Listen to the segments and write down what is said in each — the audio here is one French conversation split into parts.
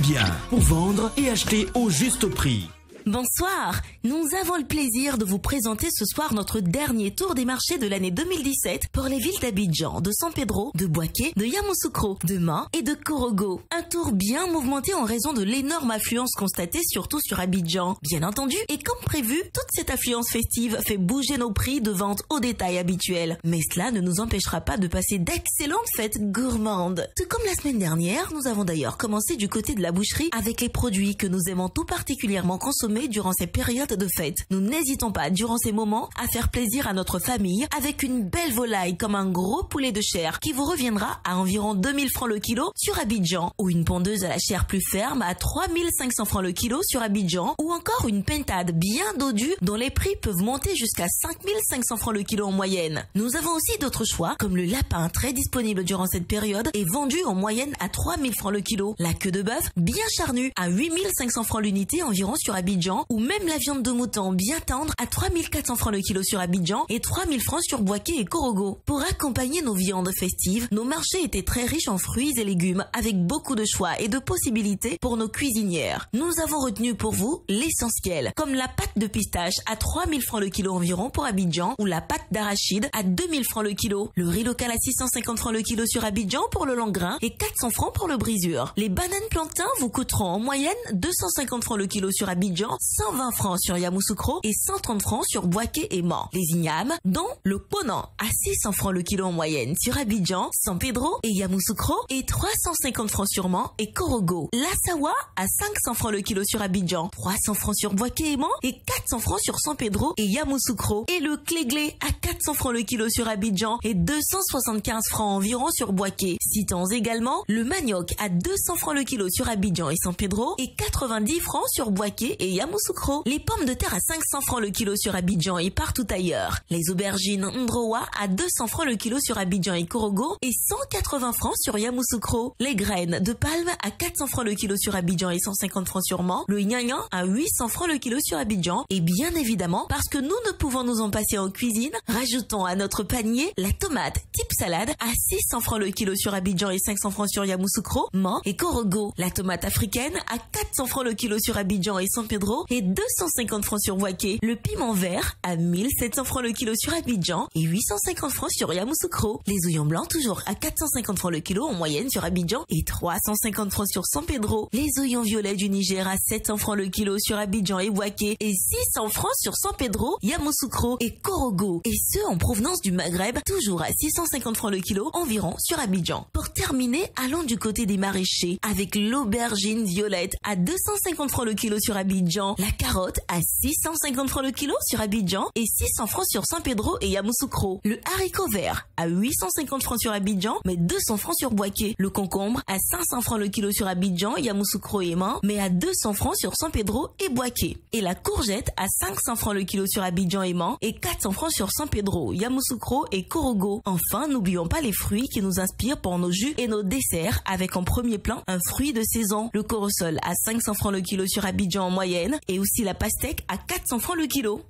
bien pour vendre et acheter au juste prix. Bonsoir, nous avons le plaisir de vous présenter ce soir notre dernier tour des marchés de l'année 2017 pour les villes d'Abidjan, de San Pedro, de Bouaké, de Yamoussoukro, de Man et de Korogo. Un tour bien mouvementé en raison de l'énorme affluence constatée surtout sur Abidjan. Bien entendu, et comme prévu, toute cette affluence festive fait bouger nos prix de vente au détail habituels. Mais cela ne nous empêchera pas de passer d'excellentes fêtes gourmandes. Tout comme la semaine dernière, nous avons d'ailleurs commencé du côté de la boucherie avec les produits que nous aimons tout particulièrement consommer durant ces périodes de fête. Nous n'hésitons pas durant ces moments à faire plaisir à notre famille avec une belle volaille comme un gros poulet de chair qui vous reviendra à environ 2000 francs le kilo sur Abidjan, ou une pondeuse à la chair plus ferme à 3500 francs le kilo sur Abidjan, ou encore une pintade bien dodue dont les prix peuvent monter jusqu'à 5500 francs le kilo en moyenne. Nous avons aussi d'autres choix comme le lapin très disponible durant cette période et vendu en moyenne à 3000 francs le kilo, la queue de bœuf bien charnue à 8500 francs l'unité environ sur Abidjan, ou même la viande de mouton bien tendre à 3400 francs le kilo sur Abidjan et 3000 francs sur Bouaké et Korogo. Pour accompagner nos viandes festives, nos marchés étaient très riches en fruits et légumes avec beaucoup de choix et de possibilités pour nos cuisinières. Nous avons retenu pour vous l'essentiel, comme la pâte de pistache à 3000 francs le kilo environ pour Abidjan, ou la pâte d'arachide à 2000 francs le kilo, le riz local à 650 francs le kilo sur Abidjan pour le long grain et 400 francs pour le brisure. Les bananes plantains vous coûteront en moyenne 250 francs le kilo sur Abidjan, 120 francs sur Yamoussoukro et 130 francs sur Bouaké et Man. Les ignames, dont le ponant à 600 francs le kilo en moyenne sur Abidjan, San Pedro et Yamoussoukro et 350 francs sur Man et Korogo. La sawa à 500 francs le kilo sur Abidjan, 300 francs sur Bouaké et Man et 400 francs sur San Pedro et Yamoussoukro. Et le cléglé à 400 francs le kilo sur Abidjan et 275 francs environ sur Bouaké. Citons également le manioc à 200 francs le kilo sur Abidjan et San Pedro et 90 francs sur Bouaké et Yamoussoukro. Les pommes de terre à 500 francs le kilo sur Abidjan et partout ailleurs. Les aubergines Ndrowa à 200 francs le kilo sur Abidjan et Korogo et 180 francs sur Yamoussoukro. Les graines de palme à 400 francs le kilo sur Abidjan et 150 francs sur Man. Le gnagnan à 800 francs le kilo sur Abidjan. Et bien évidemment, parce que nous ne pouvons nous en passer en cuisine, rajoutons à notre panier la tomate type salade à 600 francs le kilo sur Abidjan et 500 francs sur Yamoussoukro, Man et Korogo. La tomate africaine à 400 francs le kilo sur Abidjan et San Pedro et 250 francs sur Bouaké. Le piment vert à 1700 francs le kilo sur Abidjan et 850 francs sur Yamoussoukro. Les oignons blancs toujours à 450 francs le kilo en moyenne sur Abidjan et 350 francs sur San Pedro. Les oignons violets du Niger à 700 francs le kilo sur Abidjan et Bouaké et 600 francs sur San Pedro, Yamoussoukro et Korogo. Et ceux en provenance du Maghreb toujours à 650 francs le kilo environ sur Abidjan. Pour terminer, allons du côté des maraîchers avec l'aubergine violette à 250 francs le kilo sur Abidjan, la carotte à 650 francs le kilo sur Abidjan et 600 francs sur San Pedro et Yamoussoukro. Le haricot vert à 850 francs sur Abidjan mais 200 francs sur Bouaké. Le concombre à 500 francs le kilo sur Abidjan, Yamoussoukro et Man mais à 200 francs sur San Pedro et Bouaké. Et la courgette à 500 francs le kilo sur Abidjan et Man et 400 francs sur San Pedro, Yamoussoukro et Korogo. Enfin, n'oublions pas les fruits qui nous inspirent pour nos jus et nos desserts avec en premier plan un fruit de saison, le corosol à 500 francs le kilo sur Abidjan en moyenne et aussi la pastèque à 400 francs le kilo.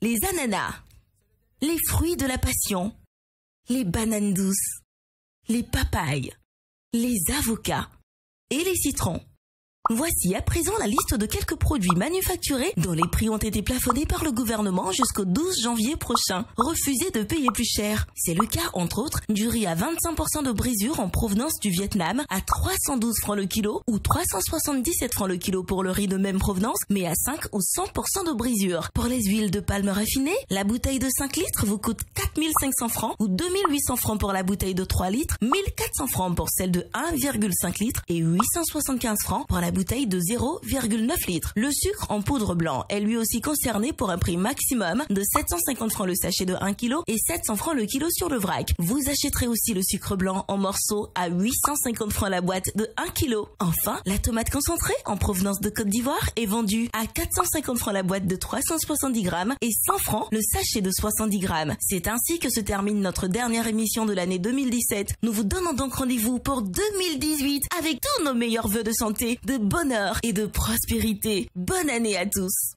Les ananas, les fruits de la passion, les bananes douces, les papayes, les avocats et les citrons. Voici à présent la liste de quelques produits manufacturés dont les prix ont été plafonnés par le gouvernement jusqu'au 12 janvier prochain. Refusez de payer plus cher. C'est le cas, entre autres, du riz à 25% de brisure en provenance du Vietnam à 312 francs le kilo ou 377 francs le kilo pour le riz de même provenance, mais à 5 ou 100% de brisure. Pour les huiles de palme raffinées, la bouteille de 5 litres vous coûte 4500 francs ou 2800 francs pour la bouteille de 3 litres, 1400 francs pour celle de 1,5 litre et 875 francs pour la bouteille de 0,9 litres. Le sucre en poudre blanc est lui aussi concerné pour un prix maximum de 750 francs le sachet de 1 kg et 700 francs le kilo sur le vrac. Vous achèterez aussi le sucre blanc en morceaux à 850 francs la boîte de 1 kg. Enfin, la tomate concentrée en provenance de Côte d'Ivoire est vendue à 450 francs la boîte de 370 grammes et 100 francs le sachet de 70 grammes. C'est ainsi que se termine notre dernière émission de l'année 2017. Nous vous donnons donc rendez-vous pour 2018 avec tous nos meilleurs vœux de santé, de bonheur et de prospérité. Bonne année à tous!